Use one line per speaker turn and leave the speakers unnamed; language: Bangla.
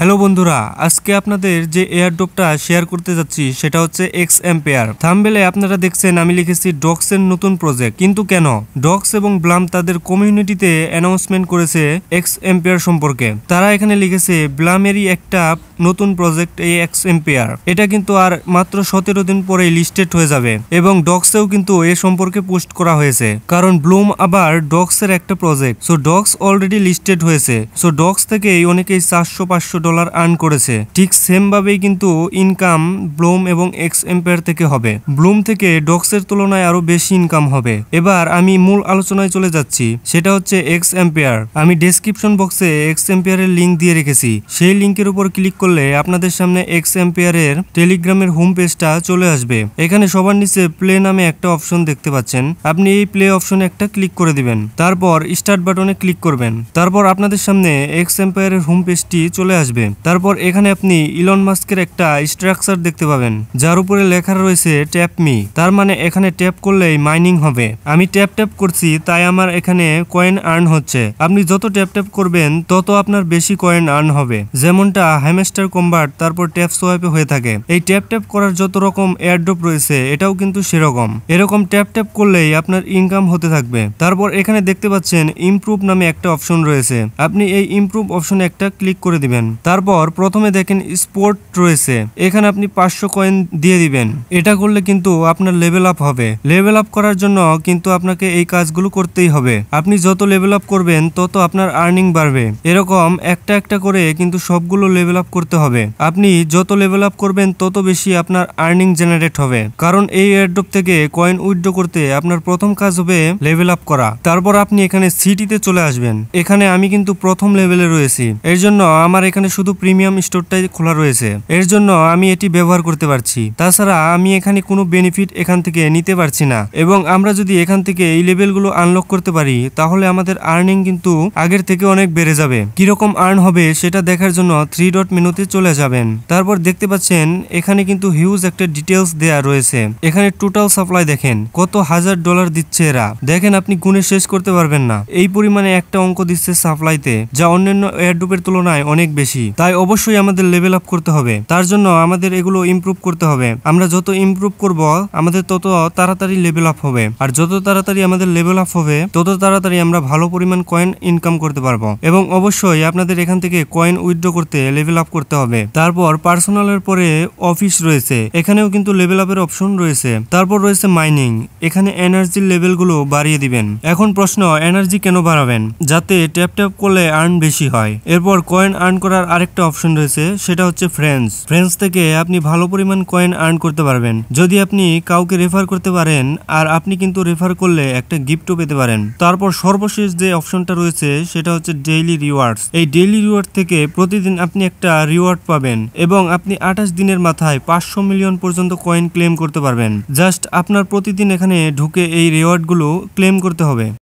হ্যালো বন্ধুরা, আজকে আপনাদের যে এয়ারড্রপটা শেয়ার করতে যাচ্ছি সেটা হচ্ছে এক্স এম্পেয়ার। থাম্বনেলে আপনারা দেখছেন আমি লিখেছি ডক্স এর নতুন প্রজেক্ট, কিন্তু কেন? ডক্স এবং ব্লাম তাদের কমিউনিটিতে অ্যানাউন্সমেন্ট করেছে এক্স এম্পেয়ার সম্পর্কে। তারা এখানে লিখেছে ব্লামেরই একটা নতুন প্রজেক্ট এই এক্স এম্পেয়ার, এটা কিন্তু আর মাত্র 17 দিন পরেই লিস্টেড হয়ে যাবে এবং ডক্সেও কিন্তু এ সম্পর্কে পোস্ট করা হয়েছে, কারণ ব্লুম আবার ডক্স এর একটা project. So Dogs already listed হয়েছে। সো ডক্স থেকেই অনেকেই $400-500 আর্ন করেছে। ঠিক সেম ভাবেই কিন্তু ইনকাম ব্লুম এবং এক্স এম্পেয়ার থেকে হবে। ব্লুম থেকে ডক্স এর তুলনায় আরো বেশি ইনকাম হবে। এবার আমি মূল আলোচনায় চলে যাচ্ছি, সেটা হচ্ছে এক্স এম্পেয়ার। আমি ডেসক্রিপশন বক্সে এক্স এম্পেয়ারের লিঙ্ক দিয়ে রেখেছি। সেই লিঙ্কের উপর ক্লিক করলে আপনাদের সামনে এক্স এম্পেয়ারের টেলিগ্রামের হোম পেজটা চলে আসবে। এখানে সবার নিচে প্লে নামে একটা অপশন দেখতে পাচ্ছেন। আপনি এই প্লে অপশনে একটা ক্লিক করে দিবেন, তারপর স্টার্ট বাটনে ক্লিক করবেন। তারপর আপনাদের সামনে এক্স এম্পেয়ারের হোম পেজটি চলে আসবে। তারপর এখানে আপনি ইলন মাস্কের একটা স্ট্রাকচার দেখতে পাবেন, যার উপরে লেখা রয়েছে ট্যাপ মি। তার মানে এখানে ট্যাপ করলেই মাইনিং হবে। আমি ট্যাপ করছি, তাই আমার এখানে কয়েন আর্ন হচ্ছে। আপনি যত ট্যাপ করবেন তত আপনার বেশি কয়েন আর্ন হবে, যেমনটা হ্যামস্টার কম্বাট তারপর ট্যাপ সোয়াইপে হয়ে থাকে। এই ট্যাপ করার যত রকম এয়ারড্রপ রয়েছে এটাও কিন্তু সেরকম। এরকম ট্যাপ করলেই আপনার ইনকাম হতে থাকবে। তারপর এখানে দেখতে পাচ্ছেন ইমপ্রুভ নামে একটা অপশন রয়েছে। আপনি এই ইমপ্রুভ অপশনে একটা ক্লিক করে দিবেন। তারপর প্রথমে দেখেন স্পোর্ট রয়েছে, এখানে আপনি 500 কয়েন দিয়ে দিবেন। এটা করলে কিন্তু আপনার লেভেল আপ হবে। লেভেল আপ করার জন্য কিন্তু আপনাকে এই কাজগুলো করতেই হবে। আপনি যত লেভেল আপ করবেন তত আপনার আর্নিং বাড়বে। এরকম একটা একটা করে কিন্তু সবগুলো লেভেল আপ করতে হবে। আপনি যত লেভেল আপ করবেন তত বেশি আপনার আর্নিং জেনারেট হবে, কারণ এই এয়ারড্রপ থেকে কয়েন উইথড্র করতে আপনার প্রথম কাজ হবে লেভেল আপ করা। তারপর আপনি এখানে সিটিতে চলে আসবেন। এখানে আমি কিন্তু প্রথম লেভেলে রয়েছি, এর জন্য আমার এখানে শুধু প্রিমিয়াম স্টোরটাই খোলা রয়েছে, এর জন্য আমি এটি ব্যবহার করতে পারছি। তাছাড়া আমি এখানে কোনো বেনিফিট এখান থেকে নিতে পারছি না। এবং আমরা যদি এখান থেকে এই লেভেলগুলো আনলক করতে পারি তাহলে আমাদের আর্নিং কিন্তু আগের থেকে অনেক বেড়ে যাবে। কিরকম আর্ন হবে সেটা দেখার জন্য 3 ডট মেনুতে চলে যাবেন। তারপর দেখতে পাচ্ছেন এখানে কিন্তু হিউজ একটা ডিটেলস দেয়া রয়েছে। এখানে টোটাল সাপ্লাই দেখেন কত $1000 দিচ্ছে এরা। দেখেন আপনি গুণে শেষ করতে পারবেন না, এই পরিমাণে একটা অঙ্ক দিচ্ছে সাপ্লাইতে, যা অন্যান্য এয়ারড্রপের তুলনায় অনেক বেশি। তাই অবশ্যই আমাদের লেভেল আপ করতে হবে। তার জন্য আমাদের এগুলো ইমপ্রুভ করতে হবে। আমরা যত ইমপ্রুভ করব আমাদের তত তাড়াতাড়ি লেভেল আপ হবে, আর যত তাড়াতাড়ি আমাদের লেভেল আপ হবে তত তাড়াতাড়ি আমরা ভালো পরিমাণ কয়েন ইনকাম করতে পারবো। এবং অবশ্যই আপনাদের এখান থেকে কয়েন উইথড্র করতে লেভেল আপ করতে হবে। তারপর পার্সোনালের পরে অফিস রয়েছে, এখানেও কিন্তু লেভেল আপের অপশন রয়েছে। তারপর রয়েছে মাইনিং, এখানে এনার্জির লেভেলগুলো বাড়িয়ে দিবেন। এখন প্রশ্ন, এনার্জি কেন বাড়াবেন? যাতে ট্যাপ করলে আর্ন বেশি হয়। এরপর কয়েন আর্ন করার আরেকটা অপশন রয়েছে, সেটা হচ্ছে ফ্রেন্ডস থেকে আপনি ভালো পরিমাণ কয়েন আর্ন করতে পারবেন যদি আপনি কাউকে রেফার করতে পারেন, আর আপনি কিন্তু রেফার করলে একটা গিফটও পেতে পারেন। তারপর সর্বশেষ যে অপশনটা রয়েছে সেটা হচ্ছে ডেইলি রিওয়ার্ডস। এই ডেইলি রিওয়ার্ড থেকে প্রতিদিন আপনি একটা রিওয়ার্ড পাবেন এবং আপনি 28 দিনের মাথায় 500 মিলিয়ন পর্যন্ত কয়েন ক্লেম করতে পারবেন। জাস্ট আপনার প্রতিদিন এখানে ঢুকে এই রিওয়ার্ডগুলো ক্লেম করতে হবে।